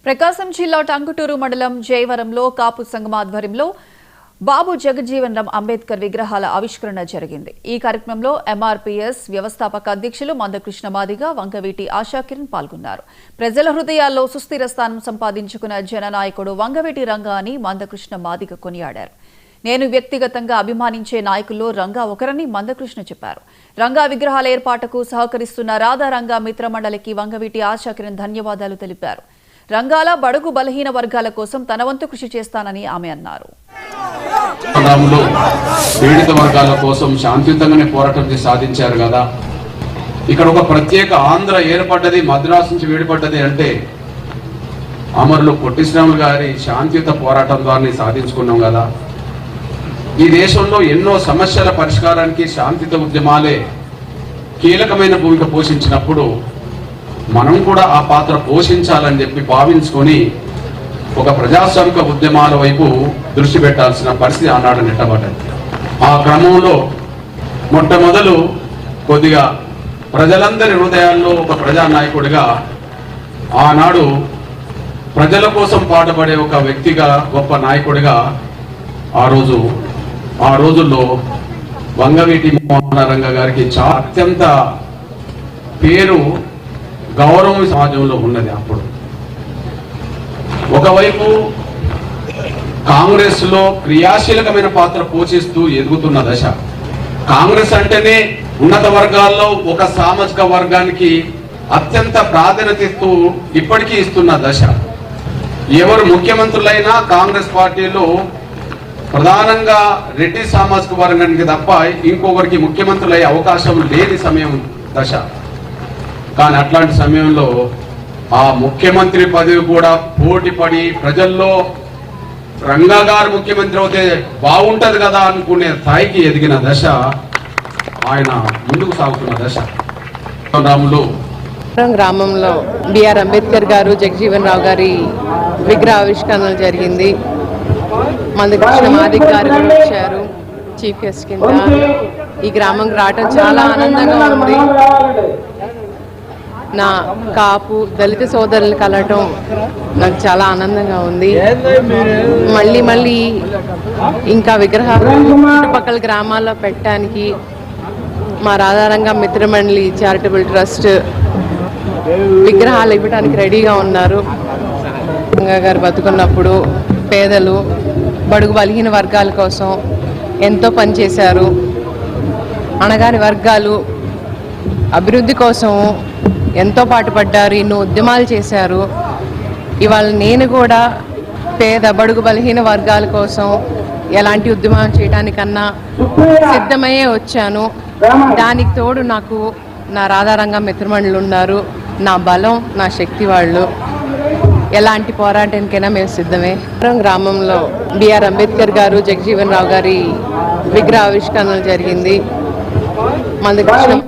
ప్రకాశం జిల్లా టంగుటూరు మండలం జయవరంలో కాపు సంఘం ఆధ్వర్యంలో బాబు జగజ్జీవన్ రామ్ అంబేద్కర్ విగ్రహాల ఆవిష్కరణ జరిగింది. ఈ కార్యక్రమంలో ఎంఆర్పీఎస్ వ్యవస్థాపక అధ్యక్షులు మందకృష్ణ మాదిగ, వంగవీటి ఆశాకిరణ్ పాల్గొన్నారు. ప్రజల హృదయాల్లో సుస్థిర స్థానం సంపాదించుకున్న జననాయకుడు వంగవీటి రంగా అని మందకృష్ణ మాదిగ కొనియాడారు. నేను వ్యక్తిగతంగా అభిమానించే నాయకుల్లో రంగా ఒకరని మందకృష్ణ చెప్పారు. రంగా విగ్రహాల ఏర్పాటుకు సహకరిస్తున్న రాధా రంగా మిత్రమండలికి వంగవీటి ఆశాకిరణ్ ధన్యవాదాలు తెలిపారు. రంగాల బడుగు బలహీన వర్గాల కోసం తన వంతు కృషి చేస్తానని ఆమె అన్నారు. పీడిత వర్గాల కోసం శాంతియుతంగానే పోరాటం చేసి సాధించారు కదా. ఇక్కడ ఒక ప్రత్యేక ఆంధ్ర ఏర్పడ్డది, మద్రాసు నుంచి వేడిపడ్డది అంటే అమరులు పొట్టి శ్రీరాములు గారి శాంతియుత పోరాటం ద్వారా సాధించుకున్నాం కదా. ఈ దేశంలో ఎన్నో సమస్యల పరిష్కారానికి శాంతియుత ఉద్యమాలే కీలకమైన భూమిక పోషించినప్పుడు మనం కూడా ఆ పాత్ర పోషించాలని చెప్పి భావించుకొని ఒక ప్రజాస్వామిక ఉద్యమాల వైపు దృష్టి పెట్టాల్సిన పరిస్థితి ఆనాడు నెట్టబడ్డది. ఆ క్రమంలో మొట్టమొదలు కొద్దిగా ప్రజలందరి హృదయాల్లో ఒక ప్రజానాయకుడిగా ఆనాడు ప్రజల కోసం పాటుపడే ఒక వ్యక్తిగా, గొప్ప నాయకుడిగా ఆ రోజుల్లో వంగవీటి మోహన రంగా గారికి అత్యంత పేరు, గౌరవం సమాజంలో ఉన్నది. అప్పుడు ఒకవైపు కాంగ్రెస్ లో క్రియాశీలకమైన పాత్ర పోషిస్తూ ఎదుగుతున్న దశ. కాంగ్రెస్ అంటేనే ఉన్నత వర్గాల్లో ఒక సామాజిక వర్గానికి అత్యంత ప్రాధాన్యత ఇస్తూ ఇప్పటికీ ఇస్తున్న దశ. ఎవరు ముఖ్యమంత్రులైనా కాంగ్రెస్ పార్టీలో ప్రధానంగా రెడ్డి సామాజిక వర్గానికి తప్ప ఇంకొకరికి ముఖ్యమంత్రులయ్యే అవకాశం లేని సమయం దశ. కానీ అట్లాంటి సమయంలో ఆ ముఖ్యమంత్రి పదవి కూడా పోటీ పడి ప్రజల్లో రంగా గారు ముఖ్యమంత్రి అవుతే బాగుంటది కదా అనుకునే స్థాయికి ఎదిగిన దశ, ఆయన ముందుకు సాగుతున్న దశ. గ్రామంలో బిఆర్ అంబేద్కర్ గారు, జగజీవన్ రావు గారి విగ్రహ ఆవిష్కరణ జరిగింది. మందకృష్ణ మాదిగ గారు వచ్చారు చీఫ్ గెస్ట్ కింద. ఈ గ్రామంకి రావటం చాలా ఆనందంగా ఉంది. నా కాపు దళిత సోదరులు కలవటం నాకు చాలా ఆనందంగా ఉంది. మళ్ళీ ఇంకా విగ్రహాలు చుట్టుపక్కల గ్రామాల్లో పెట్టడానికి మా రాధారంగా మిత్రమండలి చారిటబుల్ ట్రస్ట్ విగ్రహాలు ఇవ్వడానికి రెడీగా ఉన్నారు. రంగా గారు బతుకున్నప్పుడు పేదలు, బడుగు బలహీన వర్గాల కోసం ఎంతో పనిచేశారు. అణగాని వర్గాలు అభివృద్ధి కోసం ఎంతో పాటుపడ్డారు, ఎన్నో ఉద్యమాలు చేశారు. ఇవాళ నేను కూడా పేద బడుగు బలహీన వర్గాల కోసం ఎలాంటి ఉద్యమాలు చేయడానికన్నా సిద్ధమయ్యే వచ్చాను. దానికి తోడు నాకు నా రాధారంగా మిత్రమండలి ఉన్నారు. నా బలం, నా శక్తి వాళ్ళు. ఎలాంటి పోరాటానికైనా మేము సిద్ధమే. గ్రామంలో బిఆర్ అంబేద్కర్ గారు, జగజీవన్ రావు గారి విగ్రహ ఆవిష్కరణ జరిగింది. మందకృష్ణ